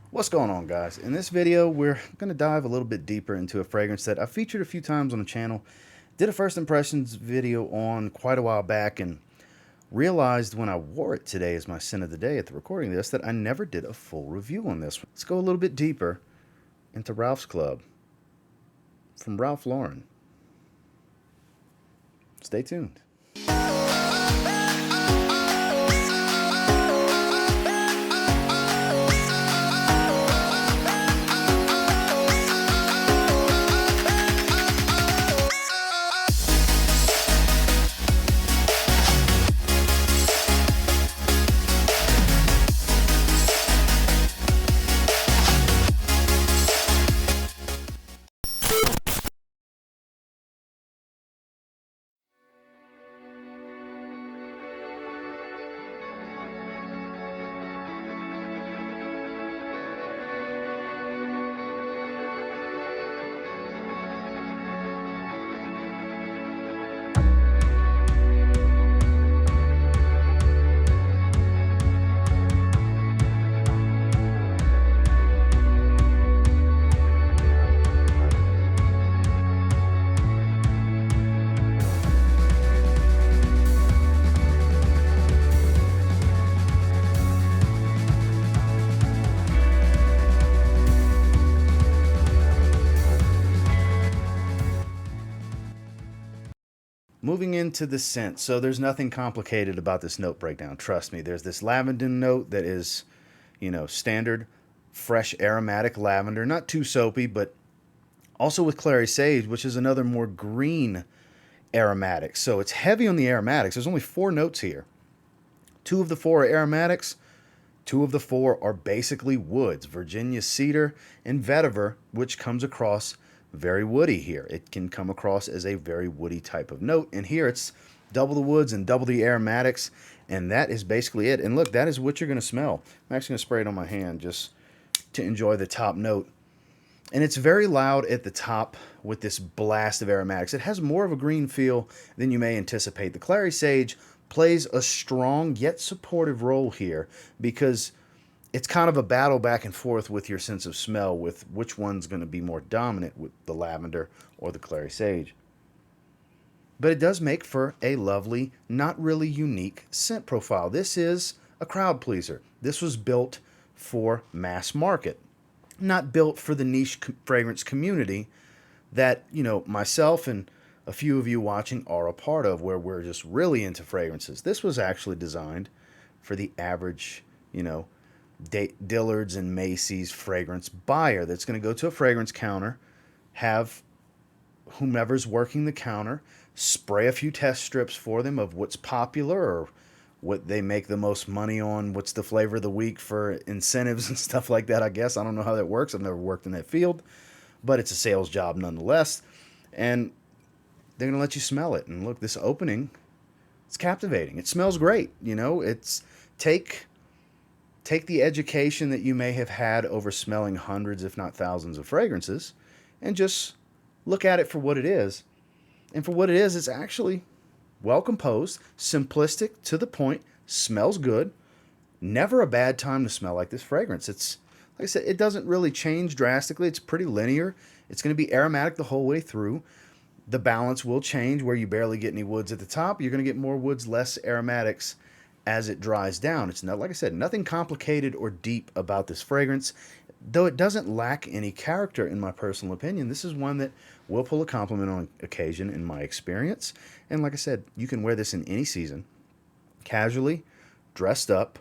What's going on, guys? In this video, we're going to dive a little bit deeper into a fragrance that I've featured a few times on the channel. Did a first impressions video on quite a while back and realized when I wore it today as my scent of the day at the recording of this that I never did a full review on this. Let's go a little bit deeper into Ralph's Club from Ralph Lauren. Stay tuned. Moving into the scent, so there's nothing complicated about this note breakdown. Trust me, there's this lavender note that is, standard, fresh aromatic lavender, not too soapy, but also with clary sage, which is another more green aromatic. So it's heavy on the aromatics. There's only 4 notes here. 2 of the 4 are aromatics. 2 of the 4 are basically woods, Virginia cedar and vetiver, which comes across very woody here. It can come across as a very woody type of note. And here it's double the woods and double the aromatics. And that is basically it. And look, that is what you're going to smell. I'm actually going to spray it on my hand just to enjoy the top note. And it's very loud at the top with this blast of aromatics. It has more of a green feel than you may anticipate. The clary sage plays a strong yet supportive role here because it's kind of a battle back and forth with your sense of smell with which one's going to be more dominant, with the lavender or the clary sage. But it does make for a lovely, not really unique scent profile. This is a crowd pleaser. This was built for mass market, not built for the niche fragrance community that, myself and a few of you watching are a part of, where we're just really into fragrances. This was actually designed for the average, Dillard's and Macy's fragrance buyer that's going to go to a fragrance counter, have whomever's working the counter spray a few test strips for them of what's popular or what they make the most money on, what's the flavor of the week for incentives and stuff like that, I guess. I don't know how that works. I've never worked in that field, but it's a sales job nonetheless. And they're going to let you smell it. And look, this opening, it's captivating. It smells great. It's take the education that you may have had over smelling hundreds, if not thousands, of fragrances and just look at it for what it is. And for what it is, it's actually well composed, simplistic, to the point, smells good. Never a bad time to smell like this fragrance. It's, like I said, it doesn't really change drastically. It's pretty linear. It's going to be aromatic the whole way through. The balance will change where you barely get any woods at the top. You're going to get more woods, less aromatics as it dries down. It's not, like I said, nothing complicated or deep about this fragrance, though it doesn't lack any character in my personal opinion. This is one that will pull a compliment on occasion in my experience. And like I said, you can wear this in any season, casually, dressed up,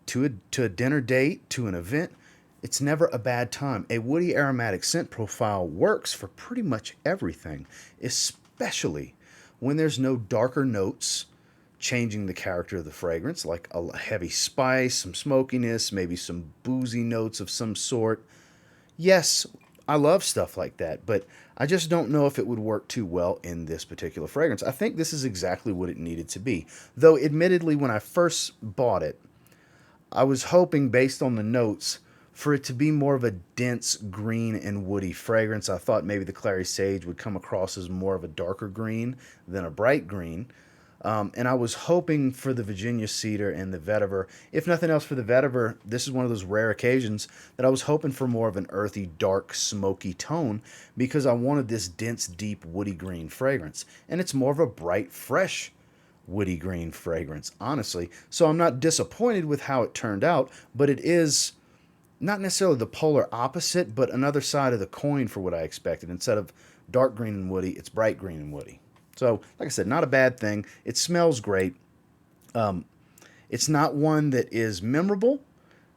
to a dinner date, to an event. It's never a bad time. A woody aromatic scent profile works for pretty much everything, especially when there's no darker notes changing the character of the fragrance, like a heavy spice, some smokiness, maybe some boozy notes of some sort. Yes, I love stuff like that, but I just don't know if it would work too well in this particular fragrance. I think this is exactly what it needed to be. Though, admittedly, when I first bought it, I was hoping, based on the notes, for it to be more of a dense green and woody fragrance. I thought maybe the clary sage would come across as more of a darker green than a bright green. And I was hoping for the Virginia cedar and the vetiver. If nothing else, for the vetiver, this is one of those rare occasions that I was hoping for more of an earthy, dark, smoky tone because I wanted this dense, deep, woody green fragrance. And it's more of a bright, fresh, woody green fragrance, honestly. So I'm not disappointed with how it turned out, but it is not necessarily the polar opposite, but another side of the coin for what I expected. Instead of dark green and woody, it's bright green and woody. So, like I said, not a bad thing. It smells great. It's not one that is memorable,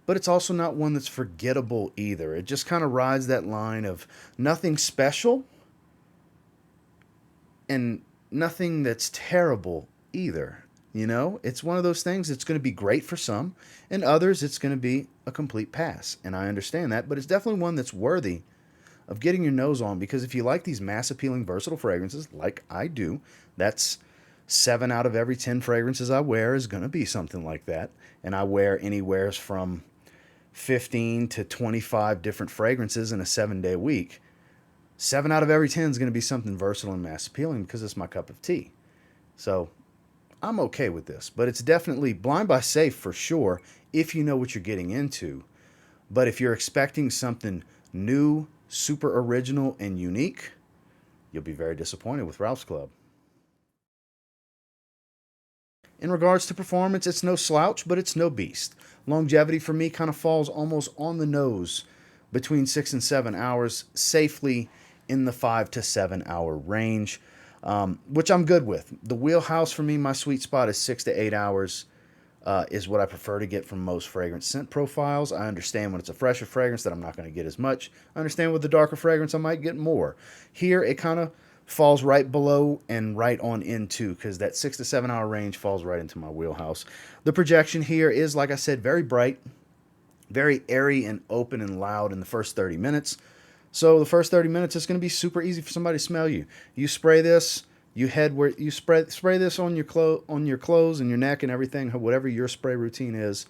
but it's also not one that's forgettable either. It just kind of rides that line of nothing special and nothing that's terrible either. You know, it's one of those things that's going to be great for some, and others it's going to be a complete pass. And I understand that, but it's definitely one that's worthy of getting your nose on because if you like these mass appealing, versatile fragrances, like I do, that's 7 out of every 10 fragrances I wear is going to be something like that. And I wear anywheres from 15 to 25 different fragrances in a 7-day week. 7 out of every 10 is going to be something versatile and mass appealing because it's my cup of tea. So I'm okay with this, but it's definitely blind buy safe for sure if you know what you're getting into. But if you're expecting something new, super original, and unique, you'll be very disappointed with Ralph's Club. In regards to performance, it's no slouch, but it's no beast. Longevity for me kind of falls almost on the nose between 6 and 7 hours, safely in the 5 to 7 hour range, which I'm good with. The wheelhouse for me, my sweet spot is 6 to 8 hours. Is what I prefer to get from most fragrance scent profiles. I understand when it's a fresher fragrance that I'm not going to get as much. I understand with the darker fragrance I might get more. Here it kind of falls right below and right on into because that 6 to 7 hour range falls right into my wheelhouse. The projection here is, like I said, very bright, very airy and open and loud in the first 30 minutes. So the first 30 minutes it's going to be super easy for somebody to smell you. You spray this, you head where you spray this on your clothes and your neck and everything, whatever your spray routine is.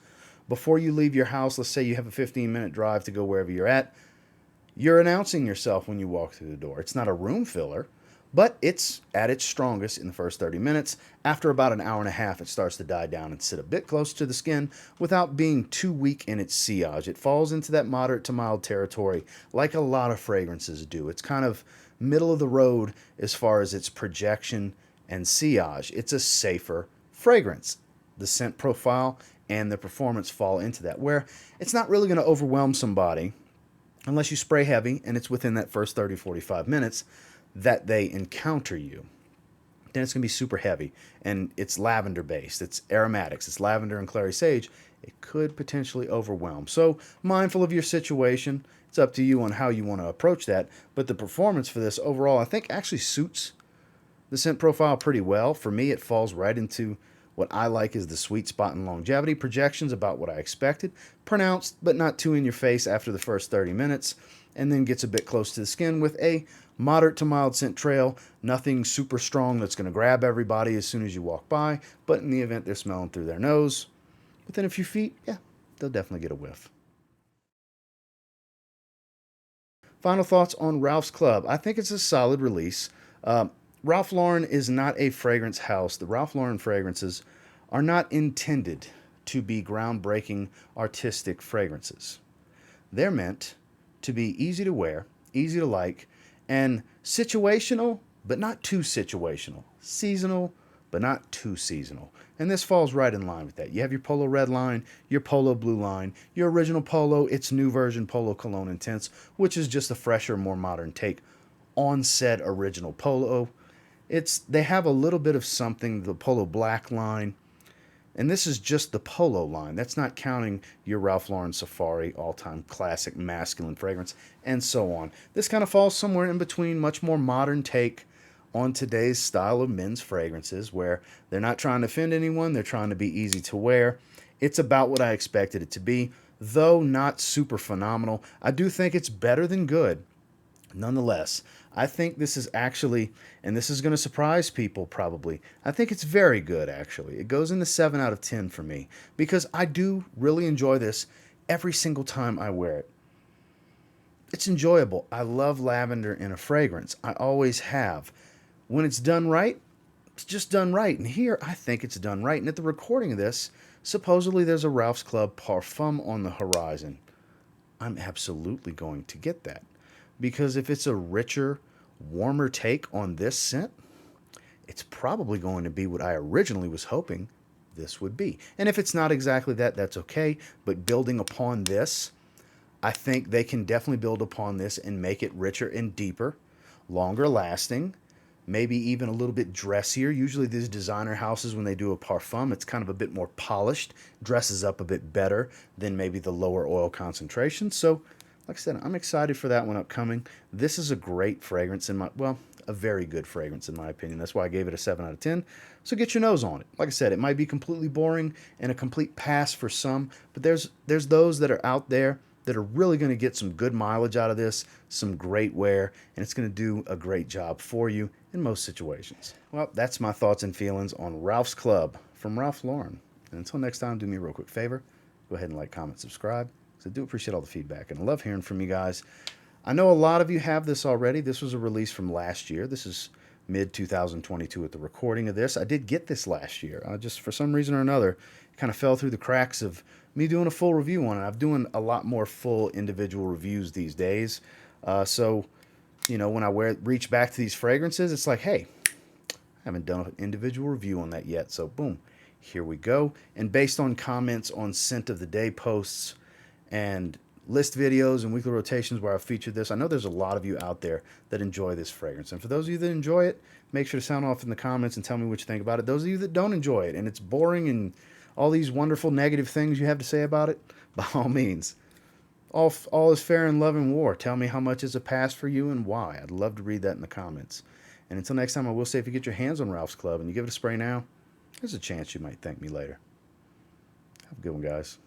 Before you leave your house, let's say you have a 15-minute drive to go wherever you're at, you're announcing yourself when you walk through the door. It's not a room filler, but it's at its strongest in the first 30 minutes. After about an hour and a half, it starts to die down and sit a bit close to the skin without being too weak in its sillage. It falls into that moderate to mild territory like a lot of fragrances do. It's kind of middle of the road as far as its projection and sillage. It's a safer fragrance. The scent profile and the performance fall into that, where it's not really going to overwhelm somebody unless you spray heavy and it's within that first 30-45 minutes that they encounter you. Then it's going to be super heavy, and it's lavender based. It's aromatics. It's lavender and clary sage. It could potentially overwhelm. So mindful of your situation. It's up to you on how you want to approach that. But the performance for this overall, I think, actually suits the scent profile pretty well. For me, it falls right into what I like is the sweet spot in longevity. Projections about what I expected. Pronounced, but not too in your face after the first 30 minutes. And then gets a bit close to the skin with a moderate to mild scent trail. Nothing super strong that's going to grab everybody as soon as you walk by. But in the event they're smelling through their nose, within a few feet, yeah, they'll definitely get a whiff. Final thoughts on Ralph's Club. I think it's a solid release. Ralph Lauren is not a fragrance house. The Ralph Lauren fragrances are not intended to be groundbreaking artistic fragrances. They're meant to be easy to wear, easy to like, and situational, but not too situational. Seasonal, but not too seasonal. And this falls right in line with that. You have your Polo Red line, your Polo Blue line, your original Polo, its new version Polo Cologne Intense, which is just a fresher, more modern take on said original Polo. They have a little bit of something, the Polo Black line, and this is just the Polo line. That's not counting your Ralph Lauren Safari, all-time classic masculine fragrance, and so on. This kind of falls somewhere in between, much more modern take on today's style of men's fragrances, where they're not trying to offend anyone, they're trying to be easy to wear. It's about what I expected it to be, though not super phenomenal. I do think it's better than good. Nonetheless, I think this is actually, and this is going to surprise people probably, I think it's very good actually. It goes into 7 out of 10 for me because I do really enjoy this every single time I wear it. It's enjoyable. I love lavender in a fragrance. I always have. When it's done right, it's just done right. And here, I think it's done right. And at the recording of this, supposedly there's a Ralph's Club Parfum on the horizon. I'm absolutely going to get that. Because if it's a richer, warmer take on this scent, it's probably going to be what I originally was hoping this would be. And if it's not exactly that, that's okay. But building upon this, I think they can definitely build upon this and make it richer and deeper, longer lasting, maybe even a little bit dressier. Usually these designer houses, when they do a parfum, it's kind of a bit more polished, dresses up a bit better than maybe the lower oil concentration. So, like I said, I'm excited for that one upcoming. This is a great fragrance in my, well, a very good fragrance in my opinion. That's why I gave it a 7 out of 10. So get your nose on it. Like I said, it might be completely boring and a complete pass for some, but there's those that are out there that are really going to get some good mileage out of this, some great wear, and it's going to do a great job for you in most situations. Well, that's my thoughts and feelings on Ralph's Club from Ralph Lauren. And until next time, do me a real quick favor. Go ahead and like, comment, subscribe. So I do appreciate all the feedback, and I love hearing from you guys. I know a lot of you have this already. This was a release from last year. This is mid-2022 at the recording of this. I did get this last year. Just for some reason or another, it kind of fell through the cracks of me doing a full review on it. I'm doing a lot more full individual reviews these days. So, you know, when I reach back to these fragrances, it's like, hey, I haven't done an individual review on that yet. So, boom, here we go. And based on comments on Scent of the Day posts and list videos and weekly rotations where I've featured this, I know there's a lot of you out there that enjoy this fragrance. And for those of you that enjoy it, make sure to sound off in the comments and tell me what you think about it. Those of you that don't enjoy it and it's boring and all these wonderful negative things you have to say about it, by all means, all is fair in love and war. Tell me how much is a pass for you and why. I'd love to read that in the comments. And until next time, I will say, if you get your hands on Ralph's Club and you give it a spray now, there's a chance you might thank me later. Have a good one, guys.